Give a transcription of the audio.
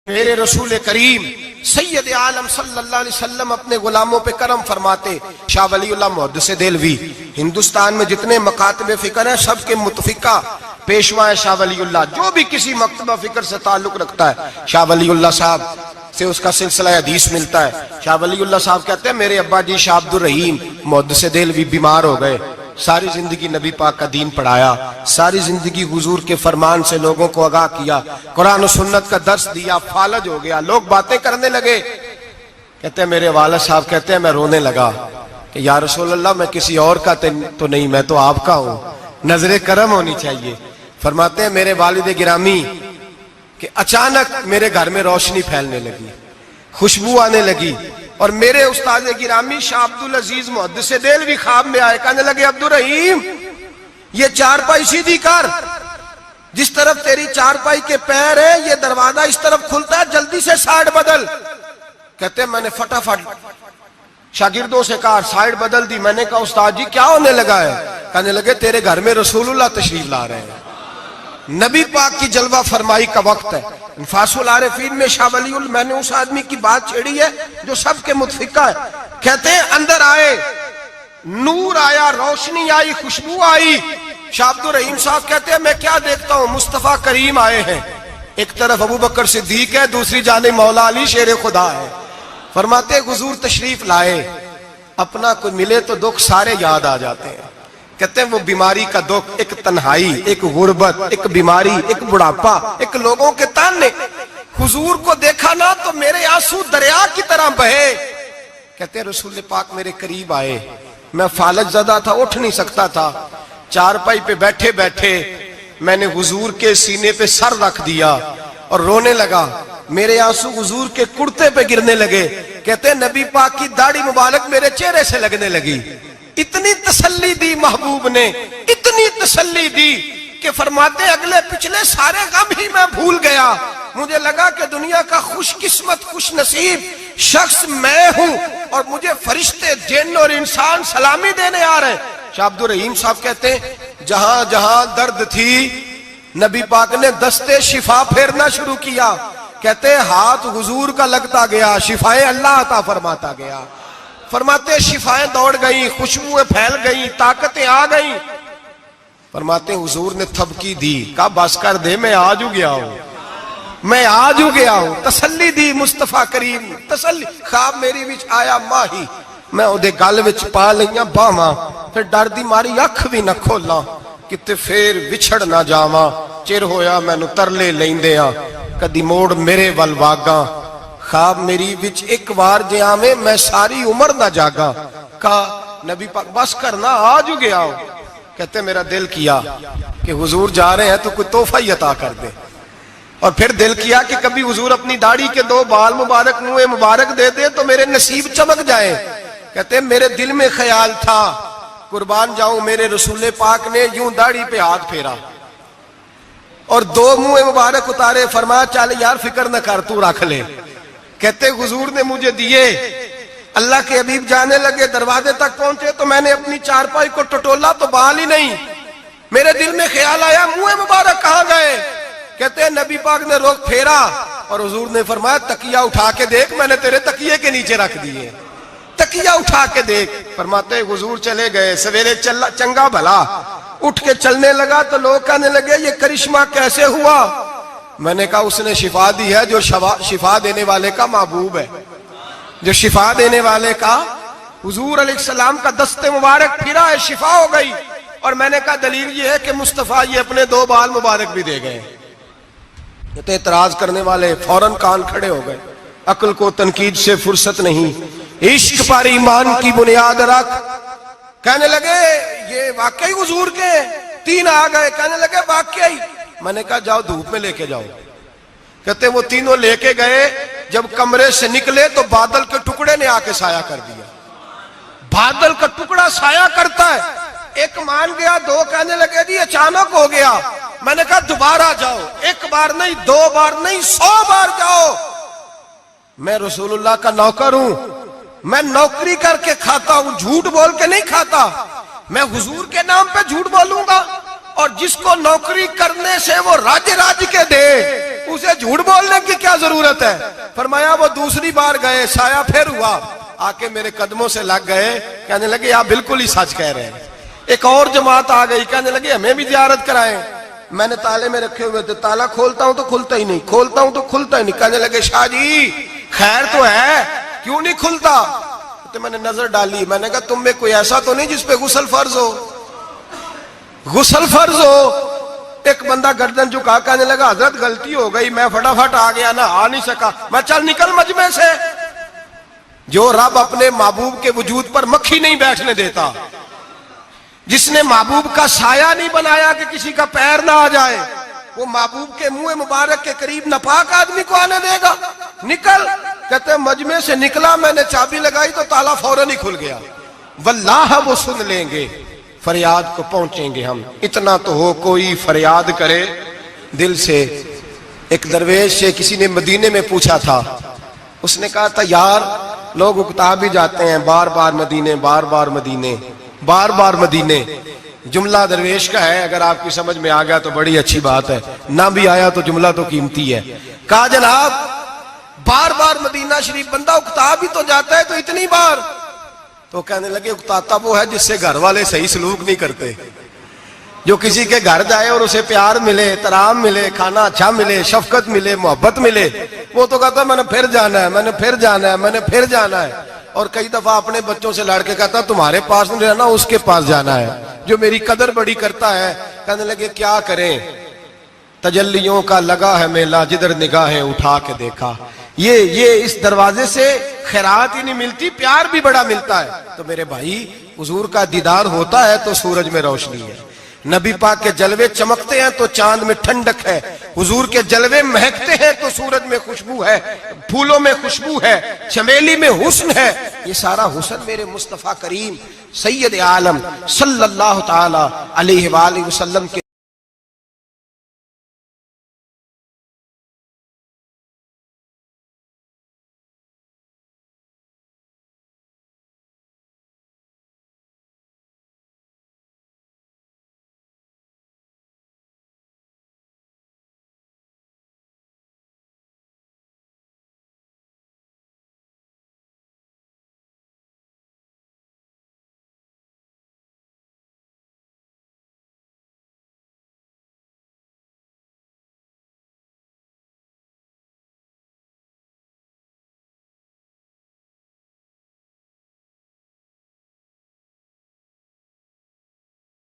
میرے رسول کریم سید عالم صلی اللہ علیہ وسلم اپنے غلاموں پہ کرم فرماتے۔ شاہ ولی اللہ محدث دہلوی ہندوستان میں جتنے مکاتب فکر ہیں سب کے متفقہ پیشوا ہے شاہ ولی اللہ۔ جو بھی کسی مکتبہ فکر سے تعلق رکھتا ہے شاہ ولی اللہ صاحب سے اس کا سلسلہ حدیث ملتا ہے۔ شاہ ولی اللہ صاحب کہتے ہیں میرے ابا جی شاہ عبد الرحیم محدث دہلوی بیمار ہو گئے، ساری زندگی نبی پاک کا دین پڑھایا، ساری زندگی حضور کے فرمان سے لوگوں کو آگاہ کیا، قرآن و سنت کا درس دیا، فالج ہو گیا، لوگ باتیں کرنے لگے۔ کہتے ہیں میرے والد صاحب کہتے ہیں میں رونے لگا کہ یا رسول اللہ میں کسی اور کا تو نہیں، میں تو آپ کا ہوں، نظر کرم ہونی چاہیے۔ فرماتے ہیں میرے والد گرامی کہ اچانک میرے گھر میں روشنی پھیلنے لگی، خوشبو آنے لگی، اور میرے استاد گرامی شاہ عبدالعزیز محدث دہلوی خواب میں آئے، کہنے لگے عبد الرحیم یہ چارپائی سیدھی کر، جس طرف تیری چارپائی کے پیر ہے یہ دروازہ اس طرف کھلتا ہے، جلدی سے سائیڈ بدل۔ کہتے ہیں میں نے فٹافٹ شاگردوں سے کہا سائیڈ بدل دی۔ میں نے کہا استاد جی کیا ہونے لگا ہے؟ کہنے لگے تیرے گھر میں رسول اللہ تشریف لا رہے ہیں، نبی پاک کی جلوہ فرمائی کا وقت ہے۔ انفاس العارفین میں شاہ ولی اللہ، میں نے اس آدمی کی بات چھیڑی ہے جو سب کے متفقہ ہے۔ کہتے ہیں اندر آئے، نور آیا، روشنی آئی، خوشبو آئی۔ شاہ عبد الرحیم صاحب کہتے ہیں میں کیا دیکھتا ہوں، مصطفیٰ کریم آئے ہیں، ایک طرف ابو بکر صدیق ہے، دوسری جانب مولا علی شیر خدا ہے۔ فرماتے حضور تشریف لائے، اپنا کوئی ملے تو دکھ سارے یاد آ جاتے ہیں۔ کہتے ہیں وہ بیماری کا دکھ، ایک تنہائی، ایک غربت، ایک بیماری، ایک بڑھاپا، ایک لوگوں کے تانے، حضور کو دیکھا نا تو میرے آنسو دریا کی طرح بہے۔ کہتے ہیں رسول پاک میرے قریب آئے، میں فالج زدہ تھا، اٹھ نہیں سکتا تھا، چارپائی پہ بیٹھے بیٹھے میں نے حضور کے سینے پہ سر رکھ دیا اور رونے لگا، میرے آنسو حضور کے کرتے پہ گرنے لگے۔ کہتے ہیں نبی پاک کی داڑھی مبارک میرے چہرے سے لگنے لگی۔ اتنی تسلی دی محبوب نے، اتنی تسلی دی کہ فرماتے اگلے پچھلے سارے غم ہی میں بھول گیا، مجھے لگا کہ دنیا کا خوش قسمت خوش نصیب شخص میں ہوں اور مجھے فرشتے جن اور انسان سلامی دینے آ رہے ہیں۔ شاہ عبد الرحیم صاحب کہتے ہیں جہاں جہاں درد تھی نبی پاک نے دستے شفا پھیرنا شروع کیا۔ کہتے ہیں ہاتھ حضور کا لگتا گیا، شفائیں اللہ عطا فرماتا گیا۔ فرماتے شفائیں دوڑ گئیں، خوشبوئیں پھیل گئیں، طاقتیں آ گئیں۔ فرماتے حضور نے تھبکی دی، کہا بس کر دے میں آج ہو گیا ہوں، میں آج ہو گیا ہوں۔ تسلی دی مصطفیٰ کریم، تسلی۔ خواب میری وچ آیا ماہی، میں اودے گل وچ پا لئیاں باواں، پھر ڈر دی ماری اکھ بھی نہ کھولاں، کتے پھر وچھڑ نہ جاواں، چر ہویا مینوں ترلے لیندیاں، کدی موڑ میرے ول واگاں۔ خواب میری وچ ایک بار جے آویں میں ساری عمر نہ جاگا۔ کہا نبی پاک بس کرنا آج ہو گیا ہو۔ کہتے میرا دل کیا کہ حضور جا رہے ہیں تو کوئی تحفہ ہی عطا کر دے، اور پھر دل کیا کہ کبھی حضور اپنی داڑھی کے 2 بال مبارک منہ مبارک دے دے تو میرے نصیب چمک جائے۔ کہتے میرے دل میں خیال تھا قربان جاؤں میرے رسول پاک نے یوں داڑھی پہ ہاتھ پھیرا اور 2 منہ مبارک اتارے، فرمایا چل یار فکر نہ کر تو رکھ لے۔ کہتے حضور نے مجھے دیے، اللہ کے حبیب جانے لگے، دروازے تک پہنچے تو میں نے اپنی چارپائی کو ٹٹولا تو بال ہی نہیں۔ میرے دل میں خیال آیا منہ مبارک کہاں گئے؟ کہتے ہیں نبی پاک نے رخ پھیرا اور حضور نے فرمایا تکیہ اٹھا کے دیکھ، میں نے تیرے تکیے کے نیچے رکھ دیے، تکیہ اٹھا کے دیکھ۔ فرماتے حضور چلے گئے، سویرے چنگا بھلا اٹھ کے چلنے لگا تو لوگ کہنے لگے یہ کرشمہ کیسے ہوا؟ میں نے کہا اس نے شفا دی ہے، جو شفا دینے والے کا محبوب ہے، جو شفا دینے والے کا حضور علیہ السلام کا دست مبارک پھرا ہے، شفا ہو گئی۔ اور میں نے کہا دلیل یہ ہے کہ مصطفیٰ یہ اپنے 2 بال مبارک بھی دے گئے۔ تو اعتراض کرنے والے فوراً کان کھڑے ہو گئے، عقل کو تنقید سے فرصت نہیں، عشق پر ایمان کی بنیاد رکھ۔ کہنے لگے یہ واقعی حضور کے 3 آ گئے، کہنے لگے واقعی۔ میں نے کہا جاؤ دھوپ میں لے کے جاؤ۔ کہتے وہ تینوں لے کے گئے، جب کمرے سے نکلے تو بادل کے ٹکڑے نے آ کے سایہ کر دیا۔ بادل کا ٹکڑا سایہ کرتا ہے، ایک مان گیا، 2 کہنے لگے جی اچانک ہو گیا۔ میں نے کہا دوبارہ جاؤ، 1 بار نہیں 2 بار نہیں 100 بار جاؤ۔ میں رسول اللہ کا نوکر ہوں، میں نوکری کر کے کھاتا ہوں، جھوٹ بول کے نہیں کھاتا۔ میں حضور کے نام پہ جھوٹ بولوں گا؟ اور جس کو نوکری کرنے سے وہ راج کے دے، اسے جھوٹ بولنے کی کیا ضرورت ہے؟ فرمایا وہ دوسری بار گئے، سایہ پھر ہوا، آ کے میرے قدموں سے لگ گئے، کہنے لگے آپ بالکل ہی سچ کہہ رہے ہیں۔ ایک اور جماعت آ گئی، کہنے لگے ہمیں بھی زیارت کرائیں۔ میں نے تالے میں رکھے ہوئے تھے، تالا کھولتا ہوں تو کھلتا ہی نہیں، کھولتا ہوں تو کھلتا ہی نہیں۔ کہنے لگے شاہ جی خیر تو ہے، کیوں نہیں کھلتا؟ تو میں نے نظر ڈالی، میں نے کہا تم میں کوئی ایسا تو نہیں جس پہ غسل فرض ہو؟ غسل فرض ہو؟ ایک بندہ گردن جھکا کہنے لگا حضرت غلطی ہو گئی، میں فٹافٹ آ گیا نا، آ نہیں سکا۔ میں چل نکل مجمع سے۔ جو رب اپنے محبوب کے وجود پر مکھی نہیں بیٹھنے دیتا، جس نے محبوب کا سایہ نہیں بنایا کہ کسی کا پیر نہ آ جائے، وہ محبوب کے منہ مبارک کے قریب ناپاک آدمی کو آنے دے گا؟ نکل۔ کہتے ہیں مجمع سے نکلا، میں نے چابی لگائی تو تالا فوراً ہی کھل گیا۔ واللہ وہ سن لیں گے، فریاد کو پہنچیں گے ہم۔ اتنا تو ہو کوئی فریاد کرے دل سے۔ ایک درویش سے کسی نے مدینے میں پوچھا تھا، اس نے کہا تھا یار لوگ اکتا بھی جاتے ہیں بار بار مدینے، بار بار مدینے، بار بار مدینے۔ جملہ درویش کا ہے، اگر آپ کی سمجھ میں آ گیا تو بڑی اچھی بات ہے، نہ بھی آیا تو جملہ تو قیمتی ہے۔ کہا جناب بار بار مدینہ شریف بندہ اکتا بھی تو جاتا ہے تو اتنی بار؟ تو کہنے لگے اکتاتا وہ ہے جس سے گھر والے صحیح سلوک نہیں کرتے۔ جو کسی کے گھر جائے اور اسے پیار ملے، احترام ملے، کھانا اچھا ملے، شفقت ملے، محبت ملے، وہ تو کہتا ہے میں نے پھر جانا ہے، میں نے پھر جانا ہے، میں نے پھر جانا ہے۔ اور کئی دفعہ اپنے بچوں سے لڑ کے کہتا تمہارے پاس نہیں رہنا، اس کے پاس جانا ہے جو میری قدر بڑی کرتا ہے۔ کہنے لگے کیا کریں، تجلیوں کا لگا ہے میلہ، جدھر نگاہیں اٹھا کے دیکھا۔ یہ اس دروازے سے خیرات ہی نہیں ملتی، پیار بھی بڑا ملتا ہے۔ تو میرے بھائی حضور کا دیدار ہوتا ہے تو سورج میں روشنی ہے، نبی پاک کے جلوے چمکتے ہیں تو چاند میں ٹھنڈک ہے، حضور کے جلوے مہکتے ہیں تو سورج میں خوشبو ہے، پھولوں میں خوشبو ہے، چمیلی میں حسن ہے۔ یہ سارا حسن میرے مصطفیٰ کریم سید عالم صلی اللہ تعالی علیہ وآلہ وسلم کے